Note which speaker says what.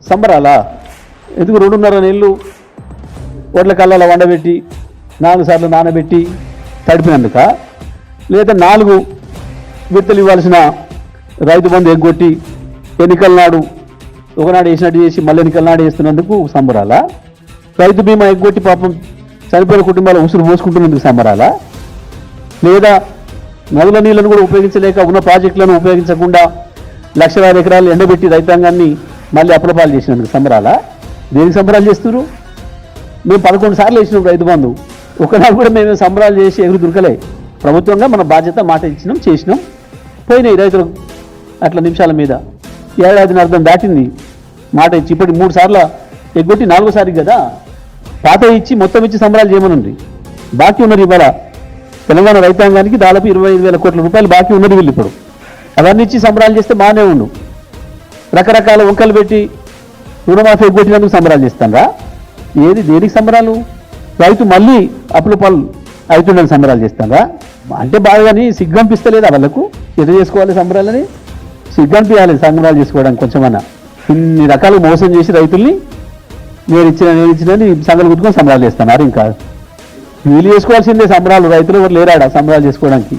Speaker 1: సంబరాలా? ఎందుకు 2.5 నెలలు వడ్ల కళ్ళలో వండబెట్టి 4 సార్లు నానబెట్టి తడిపినందుక, లేదా 4 విడతలు ఇవ్వాల్సిన రైతు బంధు ఎగ్గొట్టి ఎన్నికల నాడు ఒకనాడు వేసినట్టు చేసి మళ్ళీ ఎన్నికల నాడు వేస్తున్నందుకు సంబరాలా? రైతు బీమా ఎగ్గొట్టి పాపం చనిపోయిన కుటుంబాలు ఉసురు పోసుకుంటున్నందుకు సంబరాలా? లేదా నదుల నీళ్లను కూడా ఉపయోగించలేక ఉన్న ప్రాజెక్టులను ఉపయోగించకుండా లక్షలాది ఎకరాలు ఎండబెట్టి రైతాంగాన్ని మళ్ళీ అప్పులపాలు చేసినందుకు సంబరాలా? దేనికి సంబరాలు చేస్తున్నారు? మేము 11 సార్లు వేసినాం రైతు బంధు, ఒకనాడు కూడా మేము సంబరాలు చేసి ఎగురు దొరకలే. ప్రభుత్వంగా మన బాధ్యత మాట ఇచ్చినాం, చేసినాం, పోయినాయి రైతులకు అట్లా నిమిషాల మీద. ఏడాదిని అర్థం దాటింది మాట ఇచ్చి, ఇప్పటి 3 సార్లు ఎగ్గొట్టి 4వ సారికి కదా. పాత ఇచ్చి మొత్తం ఇచ్చి సంబరాలు చేయమనుంది. బాకీ ఉన్నారు ఇవాళ తెలంగాణ రైతాంగానికి దాదాపు 25,000 కోట్ల రూపాయలు బాకీ ఉన్నది వీళ్ళు. ఇప్పుడు అవన్నీ ఇచ్చి సంబరాలు చేస్తే బాగానే ఉండు. రకరకాల వంకలు పెట్టి రుణమాఫీ ఎగ్గొట్టినందుకు సంబరాలు చేస్తారా? ఏది దేనికి సంబరాలు? రైతు మళ్ళీ అప్పుల పాలు అవుతుండని సంబరాలు చేస్తారా? అంటే బాగాని సిగ్గంపిస్తలేదా వాళ్ళకు? ఎట చేసుకోవాలి సంబరాలని? సిగ్గంపియాలి సంబరాలు చేసుకోవడానికి కొంచెమన్నా. ఇన్ని రకాలు మోసం చేసి రైతుల్ని నేను ఇచ్చినని సంగలు గుర్తుకొని సంబరాలు చేస్తున్నారు. ఇంకా వీళ్ళు చేసుకోవాల్సిందే సంబరాలు, రైతులు ఎవరు లేరాడా సంబరాలు చేసుకోవడానికి?